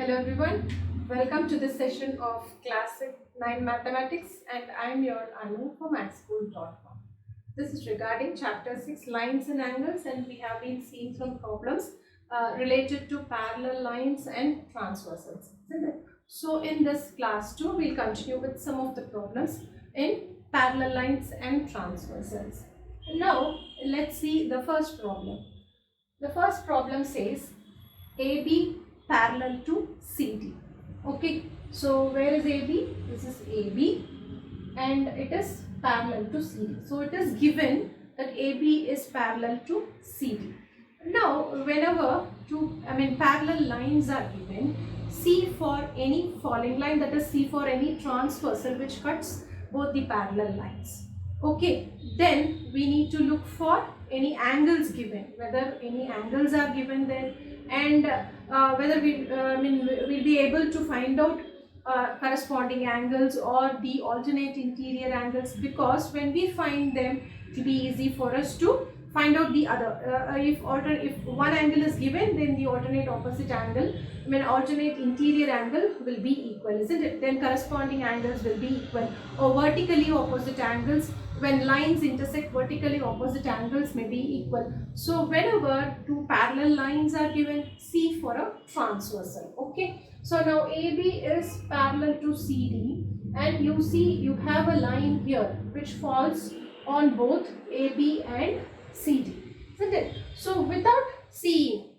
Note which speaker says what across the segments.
Speaker 1: Hello everyone, welcome to this session of Classic 9 Mathematics, and I'm your Anu from mathschool.com. This is regarding chapter 6 lines and angles, and we have been seeing some problems related to parallel lines and transversals, isn't it? So in this class 2, we'll continue with some of the problems in parallel lines and transversals. Now let's see the first problem. The first problem says AB parallel to CD. Okay, so where is AB? This is AB and it is parallel to CD. So it is given that AB is parallel to CD. Now whenever parallel lines are given, C for any falling line, that is C for any transversal which cuts both the parallel lines. Okay, then we need to look for any angles given, whether any angles are given there, and whether we'll be able to find out corresponding angles or the alternate interior angles, because when we find them it will be easy for us to find out the other. If one angle is given, then the alternate opposite angle, alternate interior angle will be equal, isn't it? Then corresponding angles will be equal, or vertically opposite angles. When lines intersect, vertically opposite angles may be equal. So whenever two parallel lines are given, C for a transversal. Okay, so now AB is parallel to CD, and you see you have a line here which falls on both AB and CD, isn't it? So without seeing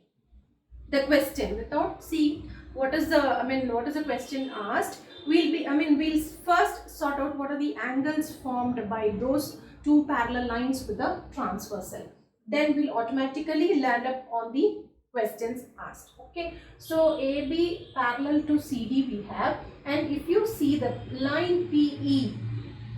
Speaker 1: the question, without seeing what is the question asked, we'll first sort out what are the angles formed by those two parallel lines with a transversal. Then we'll automatically land up on the questions asked. Okay, so AB parallel to CD we have, and if you see the line PE,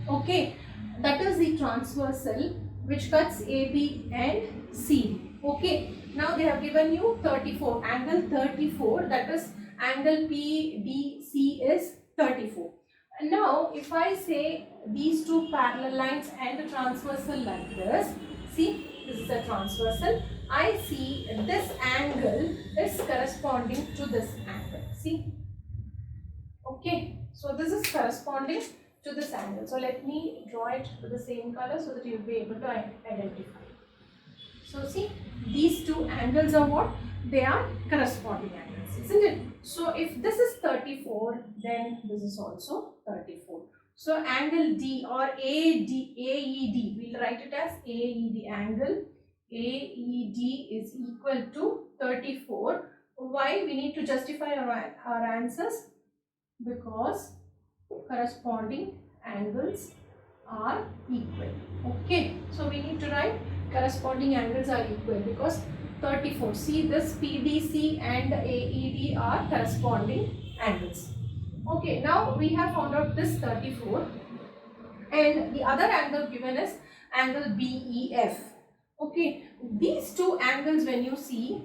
Speaker 1: okay, that is the transversal which cuts AB and CD. Okay, now they have given you 34, angle 34, that is angle PDC is 34. And now if I say these two parallel lines and a transversal like this, see, this is a transversal, I see this angle is corresponding to this angle, see. Okay, so this is corresponding to this angle. So let me draw it with the same color so that you will be able to identify. So see, these two angles are what? They are corresponding angles, isn't it? So if this is 34, then this is also 34. So angle D or AED, we'll write it as AED, angle AED is equal to 34. Why? We need to justify our answers, because corresponding angles are equal. Okay, so we need to write corresponding angles are equal because 34. See, this PDC and AED are corresponding angles. Okay, now we have found out this 34, and the other angle given is angle BEF. Okay, these two angles, when you see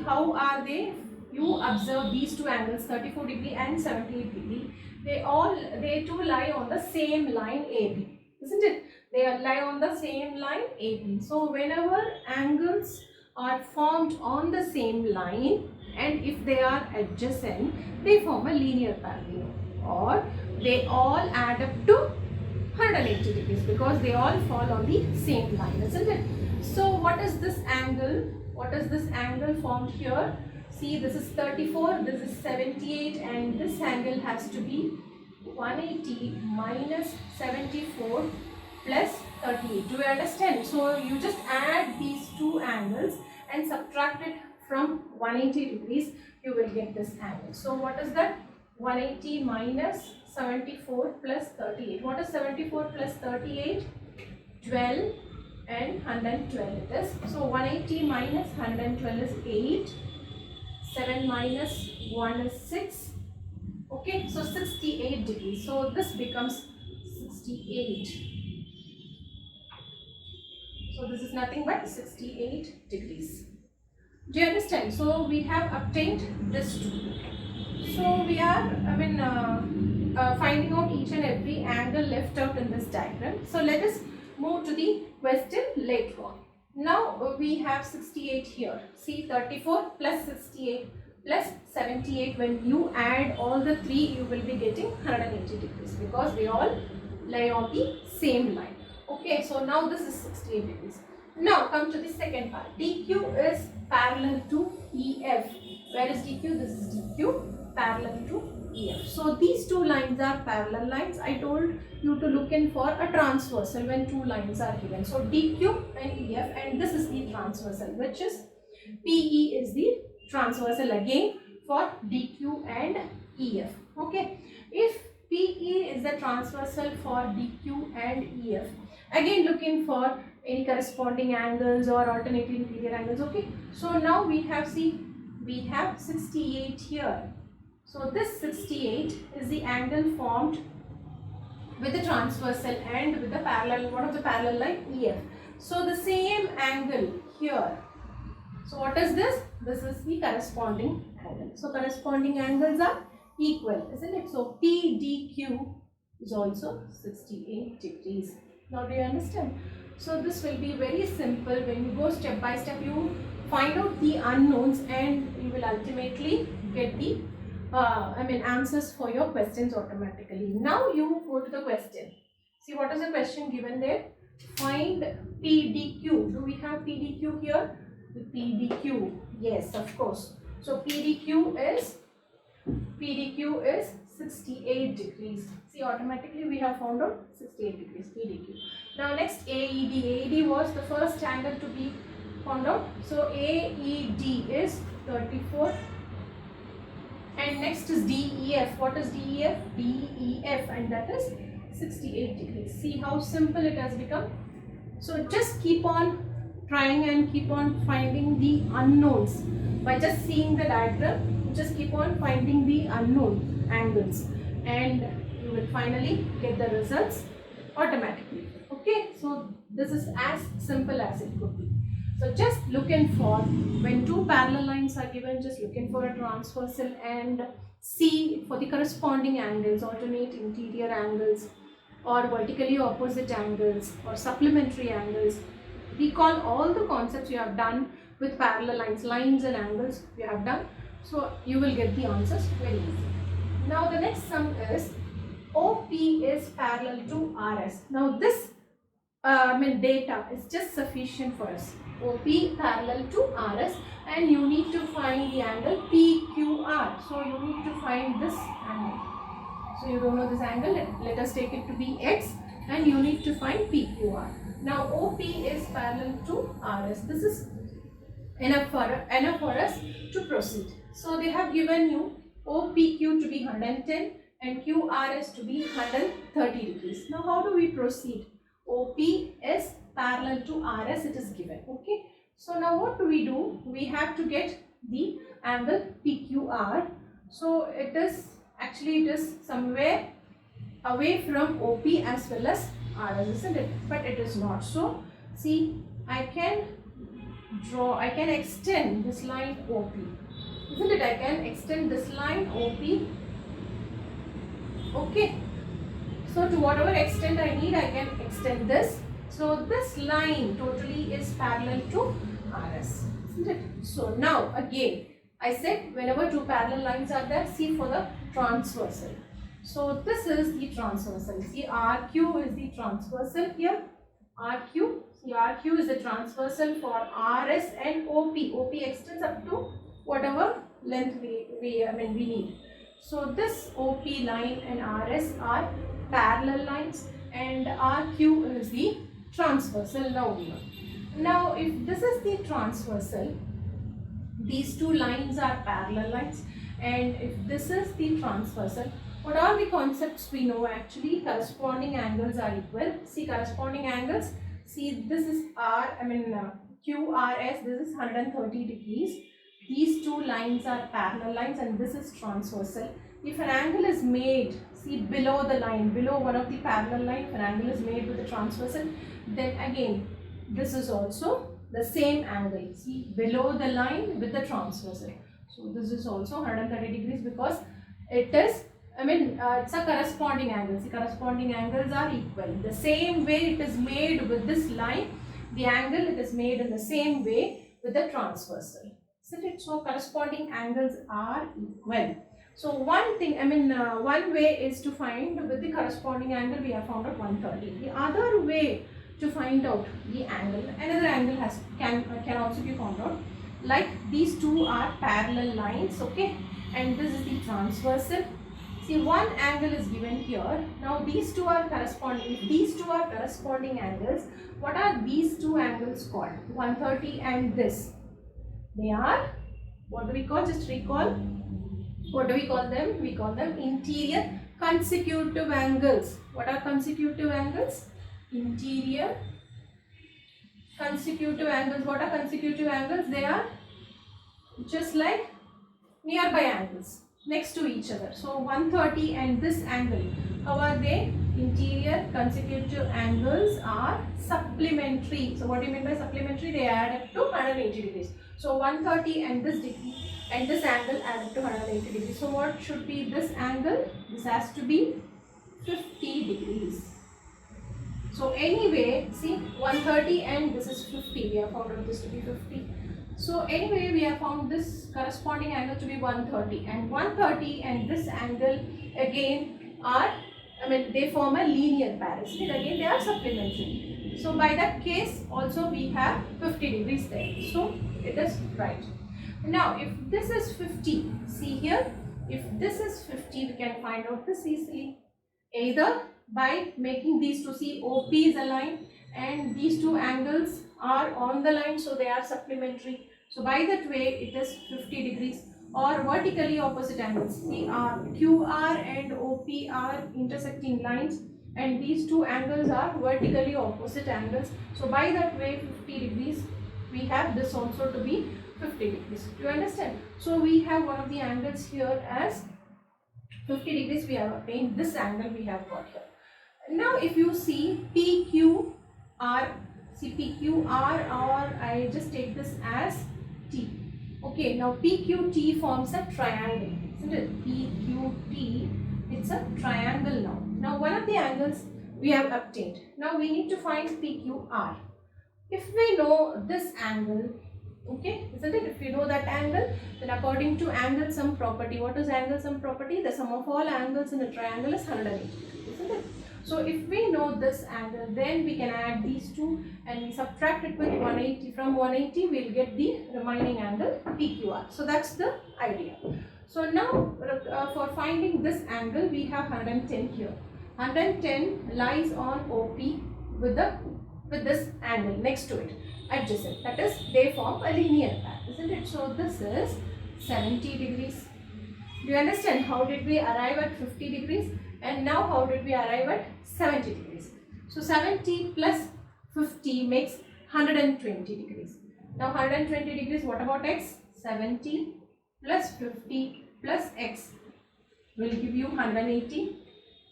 Speaker 1: how are they? You observe these two angles, 34 degree and 78 degree. They too lie on the same line AB, isn't it? They lie on the same line AB. So whenever angles are formed on the same line, and if they are adjacent, they form a linear parallel, or they all add up to 180 degrees because they all fall on the same line, isn't it? So what is this angle? What is this angle formed here? See, this is 34, this is 78, and this angle has to be 180 minus 74 plus 38. Do you understand? So you just add these two angles and subtract it from 180 degrees, you will get this angle. So what is that? 180 minus 74 plus 38. What is 74 plus 38? 12 and 112 it is. So 180 minus 112 is 8. 7 minus 1 is 6. Okay, so 68 degrees. So this becomes 68. So this is nothing but 68 degrees. Do you understand? So we have obtained this two. So we are finding out each and every angle left out in this diagram. So let us move to the question later on. Now we have 68 here. See, 34 plus 68. plus 78. When you add all the three, you will be getting 180 degrees because they all lie on the same line. Okay, so now this is 68 degrees. Now come to the second part. DQ is parallel to EF. Where is DQ? This is DQ parallel to EF. So these two lines are parallel lines. I told you to look in for a transversal when two lines are given. So DQ and EF, and this is the transversal, which is PE is the transversal again for DQ and EF. Okay, if PE is the transversal for DQ and EF, again looking for any corresponding angles or alternating interior angles. Okay, so now we have 68 here. So this 68 is the angle formed with the transversal and with the parallel, one of the parallel line EF. So the same angle here. So what is this? This is the corresponding angle. So corresponding angles are equal, isn't it? So PDQ is also 68 degrees. Now do you understand? So this will be very simple. When you go step by step, you find out the unknowns and you will ultimately get the answers for your questions automatically. Now you go to the question. See, what is the question given there? Find PDQ. Do we have PDQ here? The PDQ, yes, of course. So PDQ is 68 degrees. See, automatically we have found out 68 degrees PDQ. Now next AED. AED was the first angle to be found out. So AED is 34. And next is DEF. What is DEF? DEF, and that is 68 degrees. See how simple it has become. So just keep on trying and keep on finding the unknowns. By just seeing the diagram, just keep on finding the unknown angles and you will finally get the results automatically. Okay, so this is as simple as it could be. So just looking for, when two parallel lines are given, just looking for a transversal and see for the corresponding angles, alternate interior angles or vertically opposite angles or supplementary angles. Recall all the concepts you have done with parallel lines and angles you have done. So you will get the answers very easy. Now the next sum is OP is parallel to RS. Now this data is just sufficient for us. OP parallel to RS, and you need to find the angle PQR. So you need to find this angle. So you don't know this angle, let us take it to be X, and you need to find PQR. Now OP is parallel to RS. This is enough for us to proceed. So they have given you OPQ to be 110 and QRS to be 130 degrees. Now how do we proceed? OP is parallel to RS, it is given. Okay. So now what do? We have to get the angle PQR. So it is somewhere away from OP as well as RS, isn't it? But it is not. So see, I can extend this line OP, isn't it? I can extend this line OP. Okay, so to whatever extent I need, I can extend this. So this line totally is parallel to RS, isn't it? So now again, I said whenever two parallel lines are there, see for the transversal. So this is the transversal. See, RQ is the transversal here. RQ, see, RQ is the transversal for RS and OP. OP extends up to whatever length we need. So this OP line and RS are parallel lines, and RQ is the transversal. Now if this is the transversal, these two lines are parallel lines, and if this is the transversal, what are the concepts we know? Actually, corresponding angles are equal. See, corresponding angles. See, this is QRS, this is 130 degrees. These two lines are parallel lines and this is transversal. If an angle is made, see below the line, below one of the parallel line, if an angle is made with the transversal, then again this is also the same angle. See, below the line with the transversal. So this is also 130 degrees because it is, it's a corresponding angle. See, corresponding angles are equal. The same way it is made with this line, the angle it is made in the same way with the transversal. isn't it? So corresponding angles are equal. So one thing, one way is to find with the corresponding angle we have found out 130. The other way to find out the angle, another angle can also be found out. Like these two are parallel lines, okay, and this is the transversal. See, one angle is given here. Now these two are corresponding. If these two are corresponding angles, what are these two angles called? 130 and this. They are, what do we call? Just recall. What do we call them? We call them interior consecutive angles. What are consecutive angles? Interior consecutive angles. What are consecutive angles? They are just like nearby angles next to each other. So 130 and this angle, how are they? Interior consecutive angles are supplementary. So what do you mean by supplementary? They add up to 180 degrees. So 130 and this degree and this angle add up to 180 degrees. So what should be this angle? This has to be 50 degrees. So anyway, see, 130 and this is 50. We have found out this to be 50. So anyway, we have found this corresponding angle to be 130, and 130 and this angle again are, they form a linear pair. Again, they are supplementary. So by that case also we have 50 degrees there. So it is right. Now if this is 50, see here, if this is 50, we can find out this easily. Either by making these two, see, OP is a line and these two angles are on the line, so they are supplementary. So by that way it is 50 degrees, or vertically opposite angles. See, QR and OP are intersecting lines and these two angles are vertically opposite angles. So by that way 50 degrees, we have this also to be 50 degrees. Do you understand? So we have one of the angles here as 50 degrees. We have obtained this angle we have got here. Now if you see PQR, or I just take this as T. Okay, now PQT forms a triangle, isn't it? PQT, it's a triangle now. Now one of the angles we have obtained. Now we need to find PQR. If we know this angle, okay, isn't it? If we know that angle, then according to angle sum property, what is angle sum property? The sum of all angles in a triangle is 180, isn't it? So if we know this angle, then we can add these two and we subtract it with 180. From 180, we will get the remaining angle PQR. So that's the idea. So now for finding this angle, we have 110 here. 110 lies on OP with this angle next to it, adjacent. That is, they form a linear pair, isn't it? So this is 70 degrees. Do you understand how did we arrive at 50 degrees? And now how did we arrive at 70 degrees? So 70 plus 50 makes 120 degrees. Now 120 degrees, what about x? 70 plus 50 plus x will give you 180,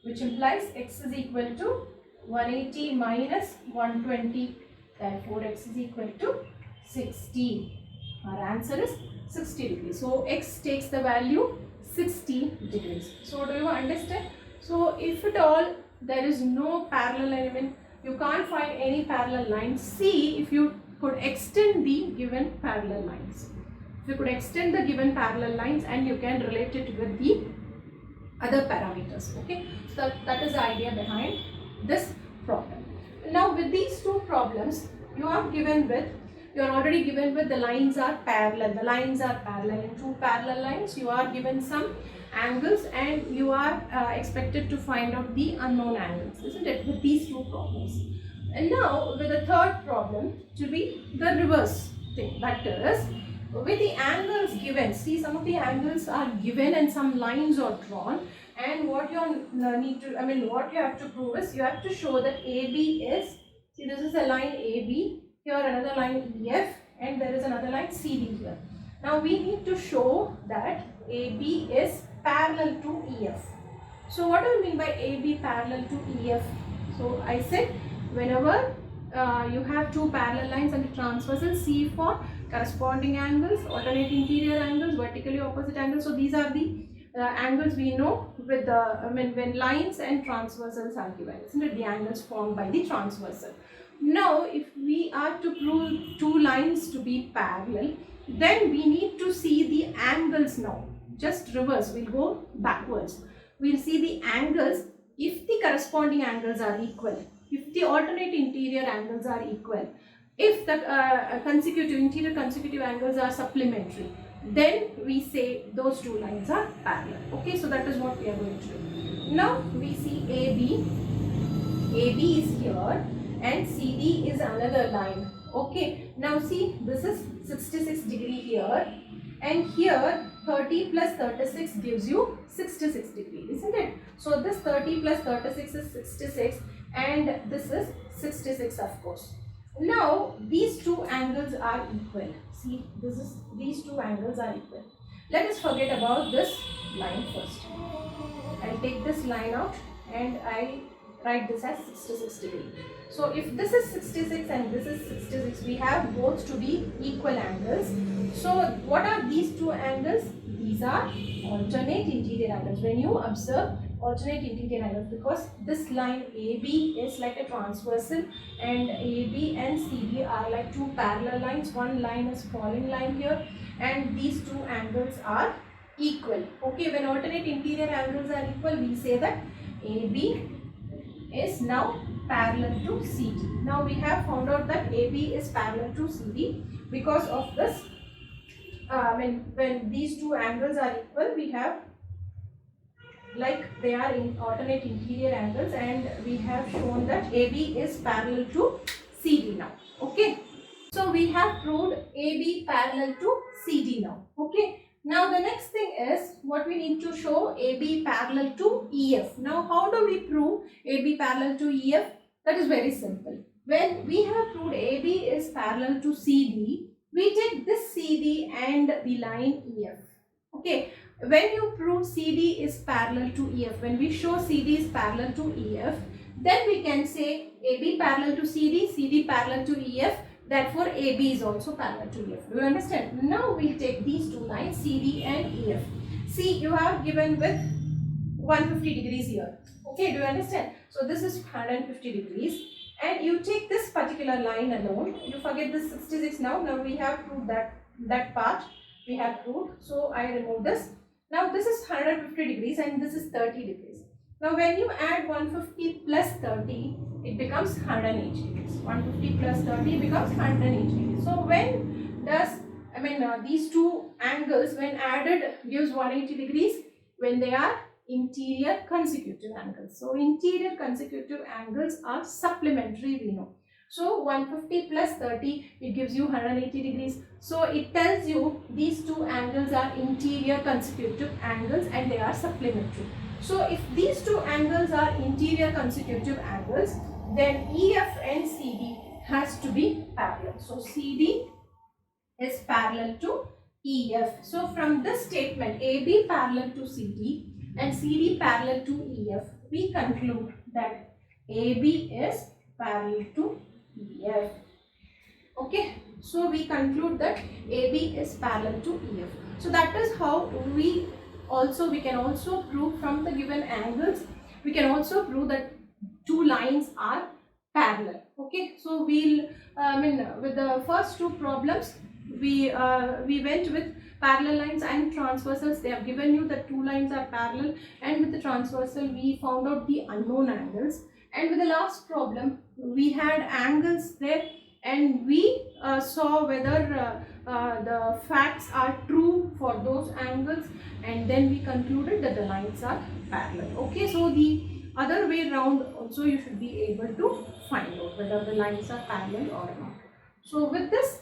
Speaker 1: which implies x is equal to 180 minus 120. Therefore x is equal to 60. Our answer is 60 degrees. So x takes the value 60 degrees. So do you understand? So if at all there is no parallel element, you can't find any parallel lines, see if you could extend the given parallel lines. If you could extend the given parallel lines and you can relate it with the other parameters. Okay, so that is the idea behind this problem. Now with these two problems, you are already given with the lines are parallel. The lines are parallel. In two parallel lines, you are given some angles and you are expected to find out the unknown angles, isn't it, with these two problems. And now with the third problem to be the reverse thing, that is, with the angles given, see, some of the angles are given and some lines are drawn, and what you what you have to prove is you have to show that AB is, see, this is a line AB, here another line EF, and there is another line CD here. Now we need to show that AB is parallel to EF. So what do you mean by AB parallel to EF? So I said whenever you have two parallel lines and transversal, C for corresponding angles, alternate interior angles, vertically opposite angles. So these are the angles we know with the when lines and transversals are given, isn't it? The angles formed by the transversal. Now if we are to prove two lines to be parallel, Then we need to see the angles now. Just reverse, we'll go backwards. We'll see the angles if the corresponding angles are equal, if the alternate interior angles are equal, if the interior consecutive angles are supplementary, then we say those two lines are parallel. Okay, so that is what we are going to do. Now we see AB. AB is here and CD is another line. Okay, now see, this is 66 degree here, and here 30 plus 36 gives you 66 degree, isn't it? So this 30 plus 36 is 66 and this is 66, of course. Now these two angles are equal. See, these two angles are equal. Let us forget about this line first. I'll take this line out and I write this as 66 degree. So if this is 66 and this is 66, we have both to be equal angles. So what are these two angles? These are alternate interior angles. When you observe alternate interior angles, because this line AB is like a transversal and AB and CD are like two parallel lines. One line is falling line here and these two angles are equal. Okay, when alternate interior angles are equal, we say that AB is now parallel to CD. Now we have found out that AB is parallel to CD because of this. When these two angles are equal, we have like they are in alternate interior angles, and we have shown that AB is parallel to CD now. Okay, so we have proved AB parallel to CD now. Okay, now the next thing is what we need to show, AB parallel to EF. Now how do we prove AB parallel to EF? That is very simple. When we have proved AB is parallel to CD, we take this CD and the line EF. Okay, when you prove CD is parallel to EF, when we show CD is parallel to EF, then we can say AB parallel to CD, CD parallel to EF. Therefore, AB is also parallel to EF. Do you understand? Now we'll take these two lines, CD and EF. See, you have given with 150 degrees here. Okay, do you understand? So this is 150 degrees. And you take this particular line alone. You forget this 66 now. Now we have proved that part. We have proved. So I remove this. Now this is 150 degrees and this is 30 degrees. Now when you add 150 plus 30, it becomes 180 degrees. 150 plus 30 becomes 180 degrees. So when does, these two angles when added gives 180 degrees? When they are interior consecutive angles. So interior consecutive angles are supplementary, we know. So 150 plus 30, it gives you 180 degrees. So it tells you these two angles are interior consecutive angles and they are supplementary. So if these two angles are interior consecutive angles, then EF and CD has to be parallel. So CD is parallel to EF. So from this statement, AB parallel to CD and CD parallel to EF, we conclude that AB is parallel to EF. Okay, so we conclude that AB is parallel to EF. So that is how we can also prove from the given angles, we can also prove that two lines are parallel. Okay, so we'll with the first two problems we went with parallel lines and transversals. They have given you that two lines are parallel, and with the transversal we found out the unknown angles, and with the last problem we had angles there and we saw whether the facts are true for those angles, and then we concluded that the lines are parallel. Okay, so the other way round also you should be able to find out whether the lines are parallel or not. So with this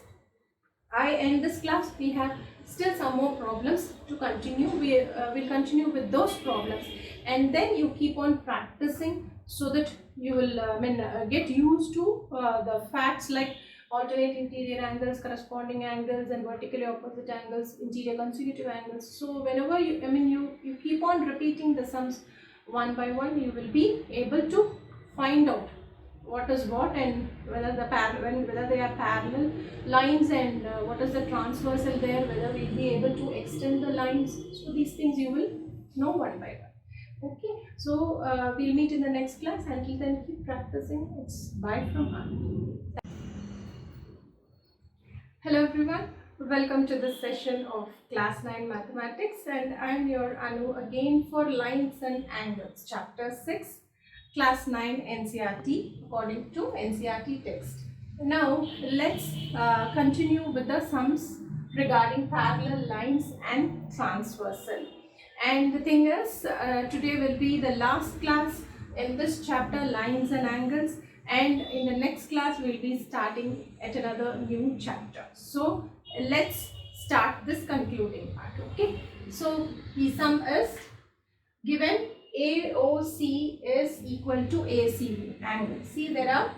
Speaker 1: I end this class. We have still some more problems to continue. We will continue with those problems, and then you keep on practicing so that you will get used to the facts like alternate interior angles, corresponding angles, and vertically opposite angles, interior consecutive angles. So whenever you keep on repeating the sums one by one, you will be able to find out what is what and whether they are parallel lines, and what is the transversal there, whether we'll be able to extend the lines. So these things you will know one by one. Okay, so we'll meet in the next class. Until then, keep practicing. It's bye from Anand. Hello everyone, Welcome to this session of Class 9 Mathematics, and I am your Anu again for Lines and Angles, Chapter 6, Class 9 NCERT according to NCERT text. Now let's continue with the sums regarding parallel lines and transversal. And the thing is, today will be the last class in this chapter, Lines and Angles, and in the next class we'll be starting at another new chapter. So let's start this concluding part. Okay, so the sum is given AOC is equal to ACB angle. See, there are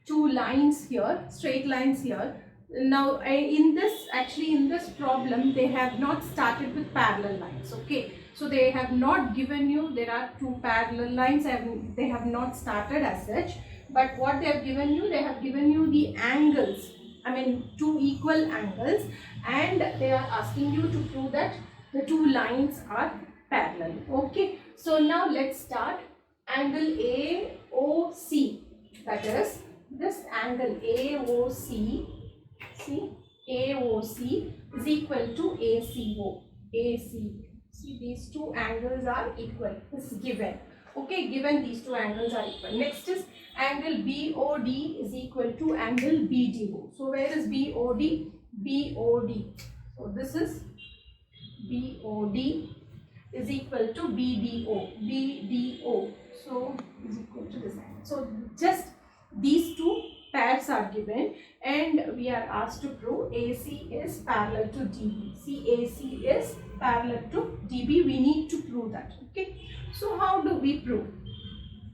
Speaker 1: two lines here, straight lines here. Now in this problem they have not started with parallel lines. Okay, so they have not given you, there are two parallel lines and they have not started as such, but what they have given you, they have given you the angles, I mean two equal angles, and they are asking you to prove that the two lines are parallel. Okay, so now let's start. Angle AOC, that is this angle AOC, see, AOC is equal to ACO. AC. See, these two angles are equal. This is given. Okay, given these two angles are equal. Next is angle BOD is equal to angle BDO. So where is BOD? BOD. So this is BOD is equal to BDO. BDO. So is equal to this angle. So just these two pairs are given and we are asked to prove AC is parallel to DB. See, AC is parallel to DB. We need to prove that. Okay. So how do we prove?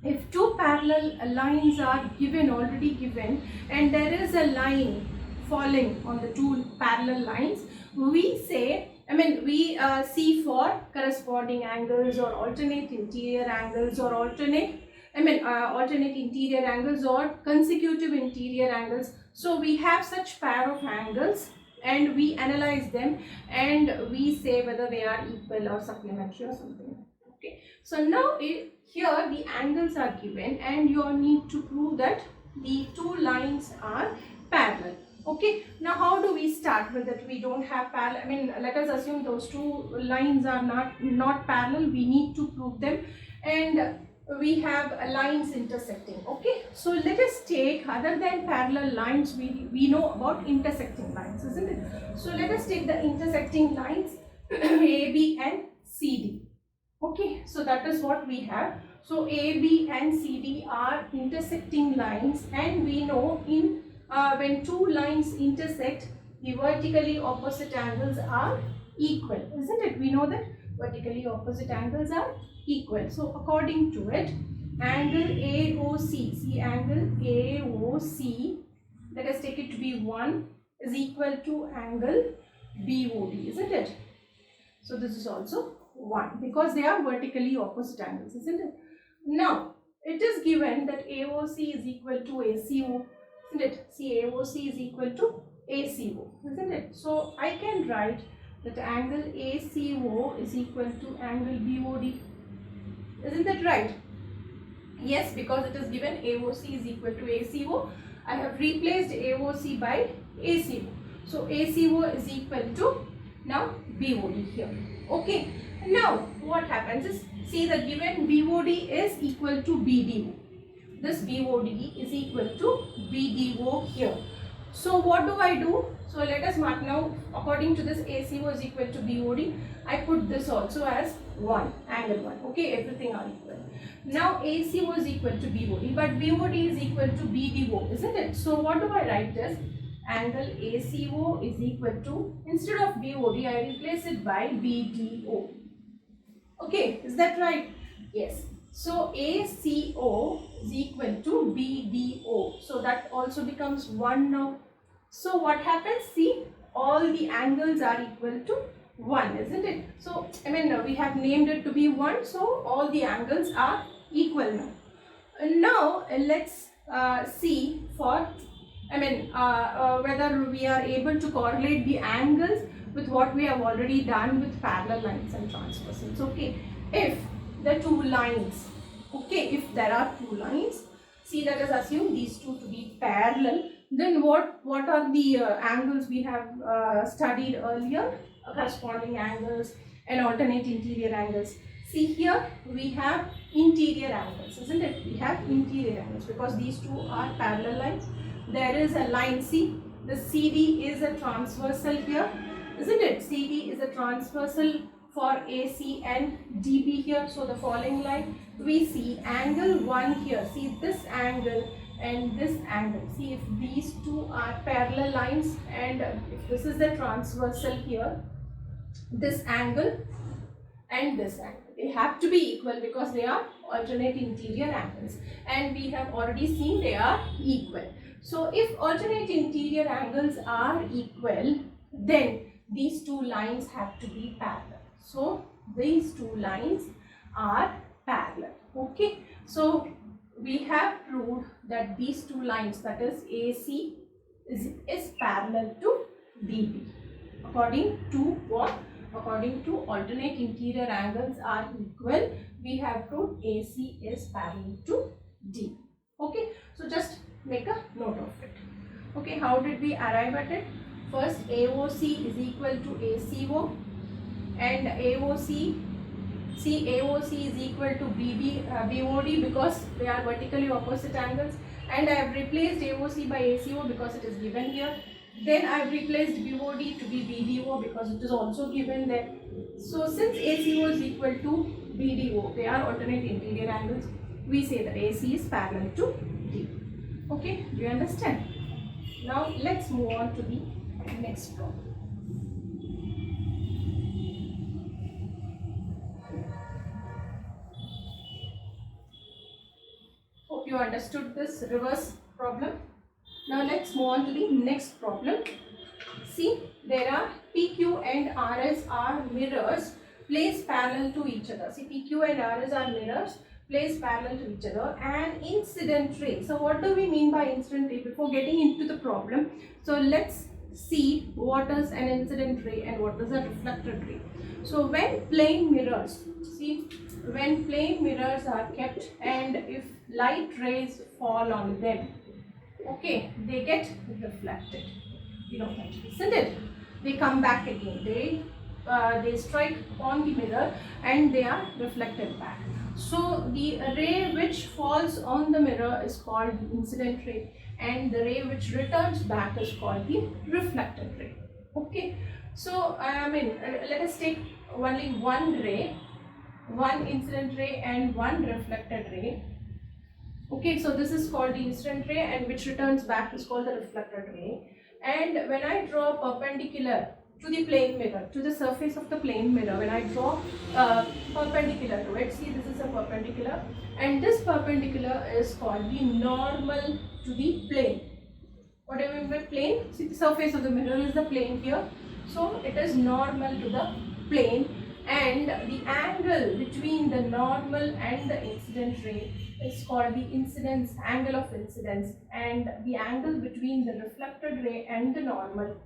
Speaker 1: If two parallel lines are given, already given, and there is a line falling on the two parallel lines, we say, we see for corresponding angles or alternate interior angles or alternate interior angles or consecutive interior angles. So we have such pair of angles and we analyze them and we say whether they are equal or supplementary or something. Okay. So now here the angles are given and you need to prove that the two lines are parallel. Okay, now how do we start with it? We don't have parallel, let us assume those two lines are not parallel. We need to prove them and we have lines intersecting. Okay, so let us take, other than parallel lines, we know about intersecting lines, isn't it? So let us take the intersecting lines AB and CD. Okay, so that is what we have. So AB and CD are intersecting lines and we know in when two lines intersect, the vertically opposite angles are equal, isn't it? We know that vertically opposite angles are equal. So according to it, angle AOC, see, angle AOC, let us take it to be 1, is equal to angle BOD, isn't it? So this is also 1 because they are vertically opposite angles, isn't it? Now it is given that AOC is equal to ACO, isn't it? See, AOC is equal to ACO, isn't it? So I can write that angle ACO is equal to angle BOD. Isn't that right? Yes, because it is given AOC is equal to ACO. I have replaced AOC by ACO. So ACO is equal to now BOD here. Okay. Now what happens is, see, the given BOD is equal to BDO. This BOD is equal to BDO here. So what do I do? So let us mark now, according to this ACO is equal to BOD, I put this also as 1, angle 1. Okay, everything are equal. Now ACO is equal to BOD, but BOD is equal to BDO, isn't it? So what do I write this? Angle ACO is equal to, instead of BOD, I replace it by BDO. Okay, is that right? Yes. So ACO is equal to BDO. So that also becomes 1 now. So what happens? See, all the angles are equal to 1, isn't it? So we have named it to be 1. So all the angles are equal now. Now let's see for whether we are able to correlate the angles with what we have already done with parallel lines and transversals. Okay, if the two lines, okay, if there are two lines, see, let us assume these two to be parallel, Then what are the angles we have studied earlier? Corresponding angles and alternate interior angles. See here we have interior angles, isn't it? We have interior angles because these two are parallel lines. There is a line C. The CD is a transversal here, isn't it? CD is a transversal for AC and DB here. So the following line, we see angle 1 here. See this angle and this angle. See if these two are parallel lines, and if this is the transversal here, this angle and this angle, they have to be equal because they are alternate interior angles, and we have already seen they are equal. So if alternate interior angles are equal, then these two lines have to be parallel. So these two lines are parallel. Okay, so we have proved that these two lines, that is AC is parallel to DB. According to what? According to alternate interior angles are equal, we have proved AC is parallel to DB. Okay, so just make a note of it. Okay, how did we arrive at it? First, AOC is equal to ACO, and AOC is equal to BOD because they are vertically opposite angles, and I have replaced AOC by ACO because it is given here. Then I have replaced BOD to be BDO because it is also given there. So since ACO is equal to BDO, they are alternate interior angles, we say that AC is parallel to D. Okay, do you understand? Now let's move on to the next problem. Hope you understood this reverse problem. Now let's move on to the next problem. See, there are PQ and RS are mirrors placed parallel to each other. See, PQ and RS are mirrors placed parallel to each other. And incident ray. So what do we mean by incident ray before getting into the problem? So let's see what is an incident ray and what is a reflected ray. So when plane mirrors, see, when plane mirrors are kept and if light rays fall on them, okay, they get reflected. You know that, isn't it? They come back again. They strike on the mirror and they are reflected back. So the ray which falls on the mirror is called the incident ray, and the ray which returns back is called the reflected ray. Okay. So let us take only one ray, one incident ray and one reflected ray. Okay, so this is called the incident ray, and which returns back is called the reflected ray. And when I draw perpendicular to the plane mirror, to the surface of the plane mirror, when I draw perpendicular to it, see, this is a perpendicular, and this perpendicular is called the normal to the plane. What do I mean by plane? See, the surface of the mirror is the plane here, so it is normal to the plane, and the angle between the normal and the incident ray is called the incidence, angle of incidence, and the angle between the reflected ray and the normal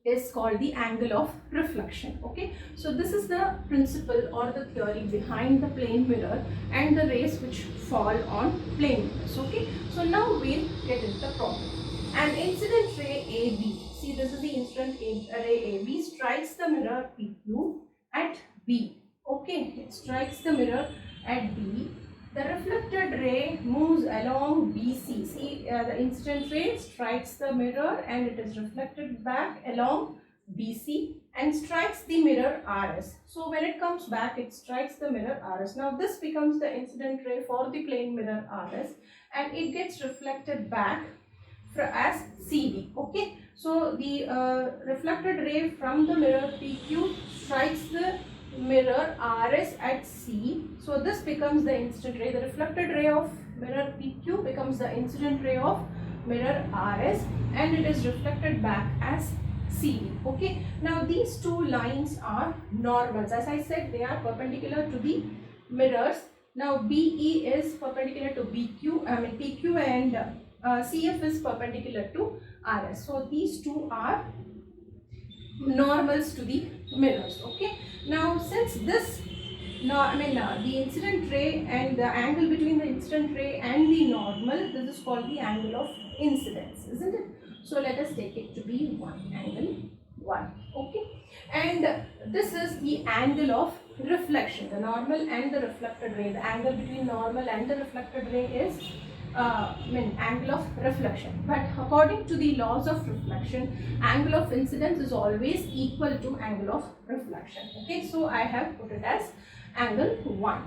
Speaker 1: is called the angle of reflection. Okay, so this is the principle or the theory behind the plane mirror and the rays which fall on plane mirrors. Okay, so now we'll get into the problem. An incident ray AB, see, this is the incident ray AB, strikes the mirror PQ at B. Okay, it strikes the mirror at B. The reflected ray moves along BC. See, the incident ray strikes the mirror and it is reflected back along BC and strikes the mirror RS. So when it comes back, it strikes the mirror RS. Now this becomes the incident ray for the plane mirror RS, and it gets reflected back as CD. Okay, so the reflected ray from the mirror PQ strikes the mirror RS at C. So this becomes the incident ray. The reflected ray of mirror PQ becomes the incident ray of mirror RS, and it is reflected back as CD. Okay, now these two lines are normals. As I said, they are perpendicular to the mirrors. Now BE is perpendicular to PQ, and CF is perpendicular to RS. So these two are normals to the mirrors. Okay, now since this the incident ray and the angle between the incident ray and the normal, this is called the angle of incidence, isn't it? So let us take it to be 1, angle 1, okay? And this is the angle of reflection, the normal and the reflected ray. The angle between normal and the reflected ray is angle of reflection. But according to the laws of reflection, angle of incidence is always equal to angle of reflection. Okay, so I have put it as angle 1.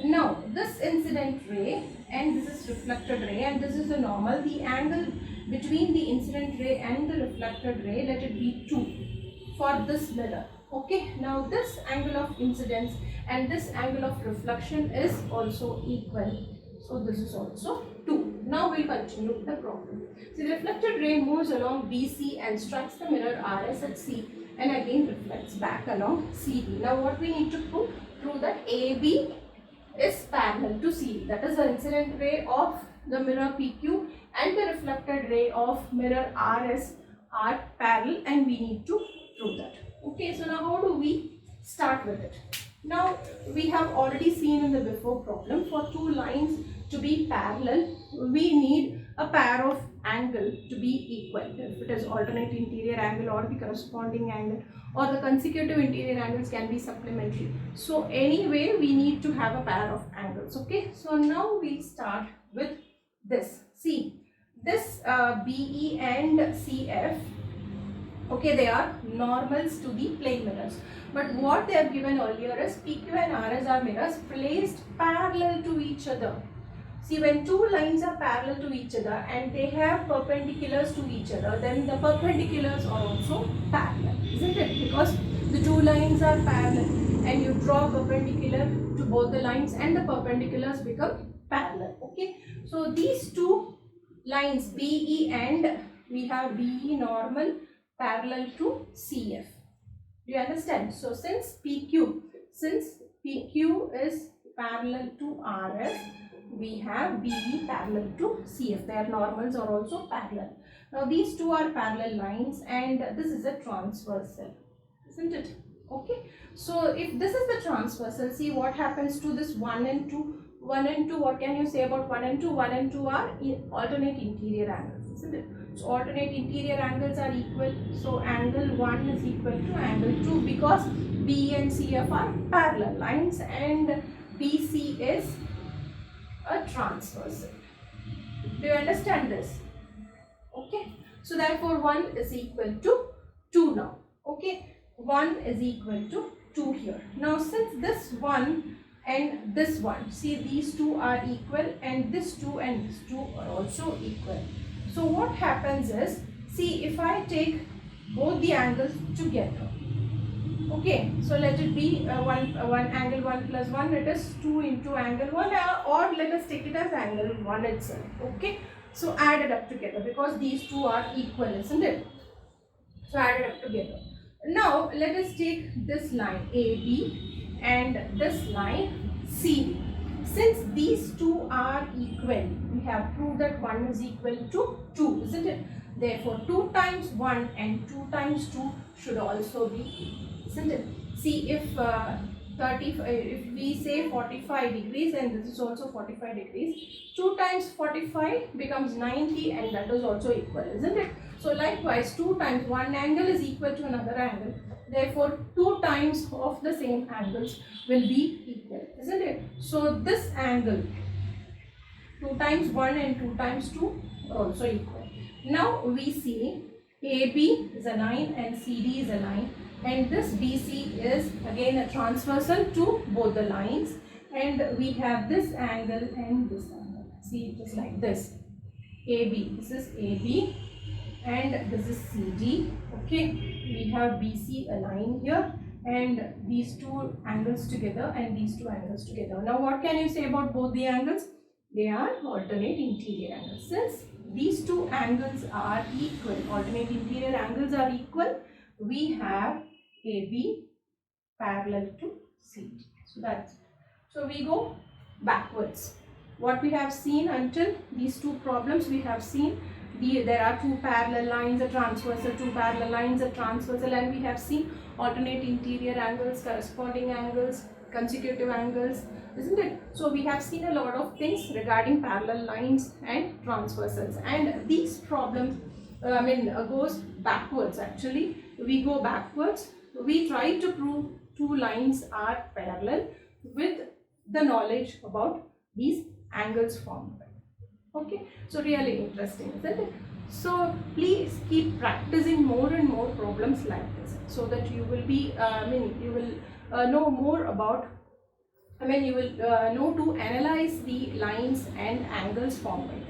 Speaker 1: Now this incident ray and this is reflected ray and this is the normal. The angle between the incident ray and the reflected ray, let it be 2 for this mirror. Okay, now this angle of incidence and this angle of reflection is also equal. So this is also 2. Now we'll continue with the problem. So the reflected ray moves along BC and strikes the mirror RS at C and again reflects back along CD. Now what we need to prove? Prove that AB is parallel to CD. That is the incident ray of the mirror PQ and the reflected ray of mirror RS are parallel, and we need to prove that. Okay, so now how do we start with it? Now we have already seen in the before problem, for two lines to be parallel, we need a pair of angle to be equal. If it is alternate interior angle or the corresponding angle, or the consecutive interior angles can be supplementary. So anyway, we need to have a pair of angles. Okay, so now we start with this. See, this BE and CF, okay, they are normals to the plane mirrors. But what they have given earlier is PQ and RS are mirrors placed parallel to each other. See, when two lines are parallel to each other and they have perpendiculars to each other, then the perpendiculars are also parallel, isn't it? Because the two lines are parallel and you draw perpendicular to both the lines and the perpendiculars become parallel. Okay, so these two lines BE and we have BE normal parallel to CF. Do you understand? So since PQ is parallel to RS, we have BE parallel to CF. Their normals are also parallel. Now these two are parallel lines and this is a transversal, isn't it? Okay. So if this is the transversal, see what happens to this 1 and 2. 1 and 2, what can you say about 1 and 2? 1 and 2 are alternate interior angles, isn't it? So alternate interior angles are equal. So angle 1 is equal to angle 2 because BE and CF are parallel lines and BC is a transversal. Do you understand this? Okay. So therefore 1 is equal to 2 now. Okay. 1 is equal to 2 here. Now since this 1 and this 1, see these two are equal and this 2 and this 2 are also equal. So what happens is, see if I take both the angles together. Okay, so let it be one angle 1 plus 1, it is 2 into angle 1 or let us take it as angle 1 itself. Okay, so add it up together because these two are equal, isn't it? So add it up together. Now let us take this line AB and this line CD. Since these two are equal, we have proved that 1 is equal to 2, isn't it? Therefore 2 times 1 and 2 times 2 should also be, isn't it? See, if if we say 45 degrees and this is also 45 degrees, 2 times 45 becomes 90 and that is also equal, isn't it? So likewise 2 times one angle is equal to another angle. Therefore 2 times of the same angles will be equal, isn't it? So this angle 2 times 1 and 2 times 2 are also equal. Now we see AB is a line and CD is a line, and this BC is again a transversal to both the lines, and we have this angle and this angle. See, it is like this. AB, this is AB and this is CD. Okay, we have BC a line here and these two angles together and these two angles together. Now what can you say about both the angles? They are alternate interior angles. Since these two angles are equal, alternate interior angles are equal, we have AB parallel to CD. So that's it. So we go backwards. What we have seen until these two problems, we have seen there are two parallel lines, a transversal, two parallel lines, a transversal, and we have seen alternate interior angles, corresponding angles, consecutive angles, isn't it? So we have seen a lot of things regarding parallel lines and transversals, and these problems goes backwards. Actually, we go backwards. We try to prove two lines are parallel with the knowledge about these angles formed. Okay, so really interesting, isn't it? So please keep practicing more and more problems like this, so that you will be you will know more about, you will know to analyze the lines and angles formed by them.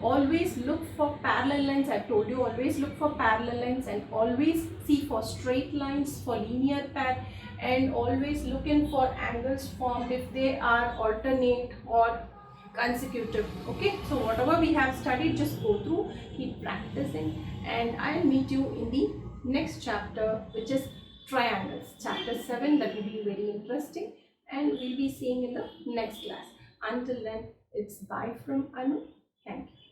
Speaker 1: Always look for parallel lines. I've told you, always look for parallel lines, and always see for straight lines, for linear path, and always look in for angles formed if they are alternate or consecutive. Okay, so whatever we have studied, just go through, keep practicing, and I'll meet you in the next chapter, which is triangles, chapter 7. That will be very interesting, and we'll be seeing in the next class. Until then, it's bye from Anu. Thank you.